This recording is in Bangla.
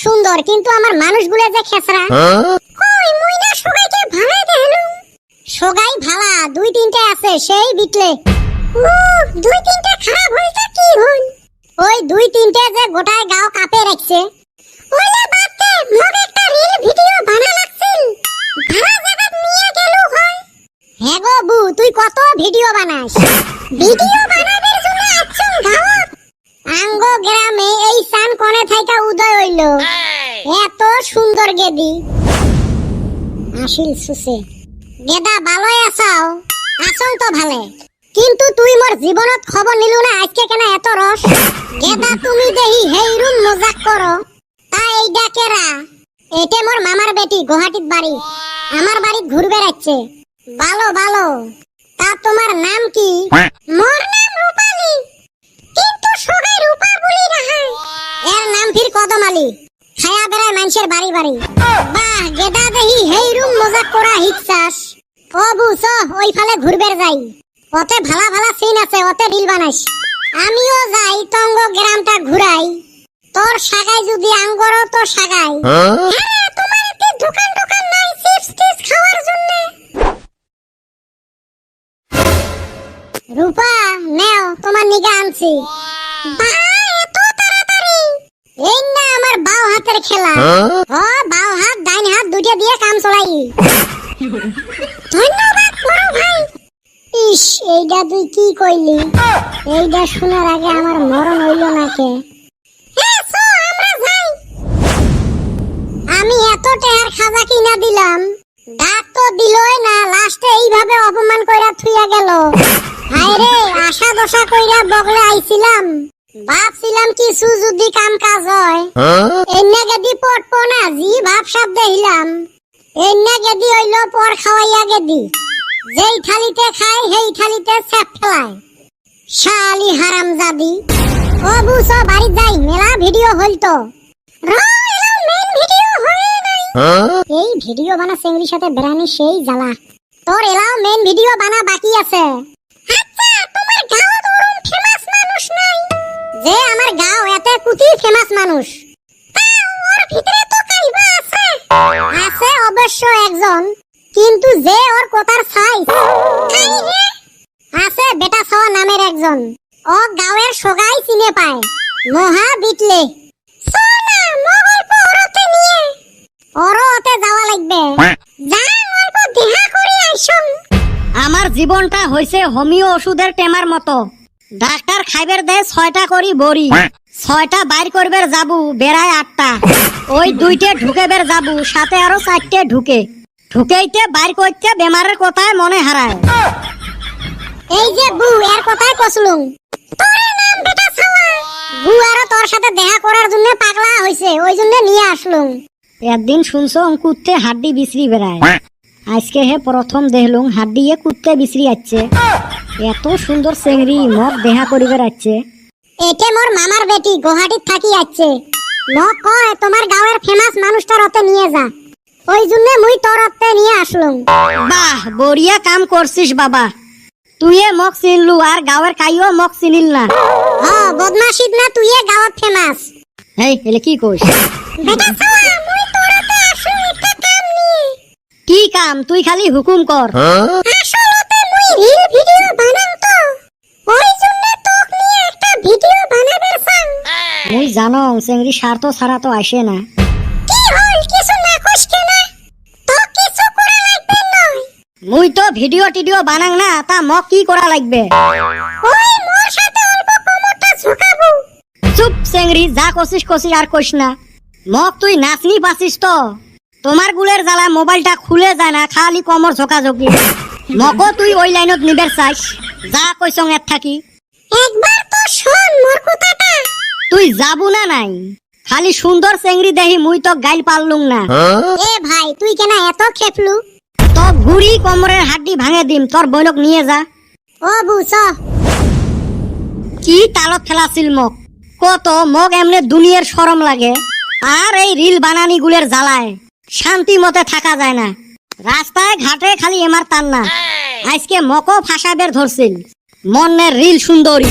সুন্দর কিন্তু আমার মানুষগুলো যে খেসরা। কই মুই না সগাইকে ভাড়াই দেহলুম। সগাই ভালা দুই তিনটে আছে সেই বিটলে। ও দুই তিনটে খারাপ হইতা কি হইল? ওই দুই তিনটে যে গোটায় গাও কাপে রাখছে। ওইলা বাদতে মগ একটা রিল ভিডিও বানা লাগছিল। ভাড়া জায়গা নিয়ে গেল হয়। হ্যাঁ গো বু তুই কত ভিডিও বানাস? ভিডিও বানাবার জন্য আছুন গাওত। আঙ্গ গ্রামে এই সান কোণে থাইকা উদয় হইল। এত সুন্দর গেদি আসিল সুসে। গেদা ভালোই আছাও? আসং তো ভালে, কিন্তু তুই মোর জীবনত খবর নিলু না আজকে কেন এত রস? গেদা তুমি দেহি হেইরুম মজাক করো তা এইডা কেরা? এটে মোর মামার বেটি গুয়াহাটিত বাড়ি, আমার বাড়িত ঘুরবে যাচ্ছে। ভালো ভালো, তা তোমার নাম কি? মোর নাম রূপালী, কিন্তু সবাই রূপা বলি রাহাই। এর নাম ফির কদমালি, খায়া বেড়ায় মানুষের বাড়ি বাড়ি। বাহ গেদা দেহি হেইরুম মজাক করা হিকসাস। ও বুঝ ওই ফালে ঘুরবে যাই, ওতে ভালা ভালা সিন আছে, ওতে রিল বানাইস। আমিও যাই তঙ্গ গ্রামটা ঘুরাই। তোর সাগাই যদি আঙ্গরও তো সাগাই। হ্যাঁ তোমার এতে দোকান দোকান নাই চিপস টিপস খাওয়ার জন্য? রূপা নেও তোমার নিগা আনছি। বাহ এত তাড়াতাড়ি? এই না আমার বাও হাতের খেলা। ও বাও হাত ডাইন হাত দুইটা দিয়ে কাম চলাই। ধন্যবাদ বড় ভাই। ইস এইটা তুই কি কইলি? এইটা শোনার আগে আমার মরণ হইল না কে? আমি এত টেহার খাজা কিনা দিলাম, ডাক তো দিলই না, লাস্টে এইভাবে অপমান কইরা থুইয়া গেল। হায় রে আশা দশা কইরা বগলে আইছিলাম, ভাবছিলাম কিছু যদি কাম কাজ হয়। এন্না গেদি পড়বো না, জি ভাব সাপ দেখিলাম। এন্না গেদি হইল পর খাওয়াইয়া গেদি, যেই থালিতে খায় সেই থালিতে সেপ ফেলায়। শালি হারামজাদি। ও বুঝ বাড়ি যাই, মেলা ভিডিও হইল তো। এই ভিডিও বানা চেংড়ির সাথে বেড়ানি সেই জ্বালা। তোর এলাও মেন ভিডিও বানা বাকি আছে। আচ্ছা তোমার গাঁৱত ওরম ফেমাস মানুষ নাই? যে আমার গাঁও এতে কুতি ফেমাস মানুষ, তা ওর ভিতরে তো কাইবা আছে। আছে অবশ্য একজন, কিন্তু যে ওর কথার সাইজ আছে বেটা ছাওয়া নামের একজন। ও গাঁয়ের সগাই চিনে পায়, মহা বিটলে। সোনা মোগল পহরতে নিয়ে ওরতে যাওয়া লাগবে। যা অল্প দেখা করি আইসুন। আমার জীবনটা হইছে হোমিও ওষুধের টেমার মতো। ডাক্তার খাইবের দে 6টা করি বড়ি, 6টা বাইর করবের যাবু বেড়ায় 8টা। ওই 2টে ঢুকেবের যাবু, সাথে আরো 4টে ঢুকে। ঢুকেইতে বাইর করতে বেমারের কথায় মনে হারায়। এই যে বু এর কথাই কসলুম। তোর নাম বেটা ছাওয়া। বু আরো তোর সাথে দেখা করার জন্য পাগলা হইছে, ওই জন্য নিয়ে আসলুম। একদিন শুনছো কুত্তে হাড্ডি বিছরি বেড়ায়, আজকে হে প্রথম দেখলুম হাড্ডিয়ে কুত্তে বিছরি আছে। এত সুন্দর চেংড়ি মগ দেখা করিবে আছে। এটে মোর মামার বেটি গুয়াহাটিত থাকি আছে। মগ কয় তোমার গাঁয়ের ফেমাস মানুষটার ওতে নিয়ে যা, ওই জন্য মুই তোর ওতে নিয়ে আসলুম। বাহ বড়িয়া কাম করছিস বাবা। তুইয়ে মগ চিনলু আর গাঁয়ের কাইও মগ চিনিল না। বদমাশিত না তুইয়ে গাঁৱত ফেমাস। এই এলে কি কইস? বেটা ছাওয়া মুই তোর ওতে আসলুম একটা কাম নিয়ে। কি কাম? তুই খালি হুকুম কর। আসলতে মুই রিল ভিডিও বানাম তো, ওই জন্য তোক নিয়ে একটা ভিডিও বানাবার চাই। মুই জানো চেংড়ি স্বার্থ ছাড়া তো আসে না। কি হল কিছু না কইস কেনা? তোক কিছু করা লাগবে নয়। মুই তো ভিডিও টিডিও বানাং না, তা মগ কি করা লাগবে? ওই মোর সাথে অল্প কোমরটা ঝুকাবো। চুপ চেংড়ি, যা কষিস কষি আর কইস না। মগ তুই নাচনি পাছিস তো? তোমার গুলের জ্বালা মোবাইলটা খুলে যায় না, খালি কমর ঝোকাঝোকি। মগো তুই ওই লাইনত নিবের চাইস, যা কইসং এর থাকি। একবার তো শোন মোর কথাটা। তুই যাবু না নাই? খালি সুন্দর চেংড়ি দেহি মুই তো গাইল পারলুম না। এ ভাই তুই কেন এত খেপলু? তো গুড়ি কোমরের হাড্ডি ভাঙে দিম, তোর বইনক নিয়ে যা। ও বুঝ কি তালত ফেলাছিল মগ, কত মগ এমনে দুনিয়ার শরম লাগে। আর এই রিল বানানি গুলের জ্বালায় শান্তি মতে থাকা যায় না। রাস্তায় ঘাটে খালি এমার তান না। আজকে মকও ফাঁসাবের ধরছিল, মনের রিল সুন্দরী।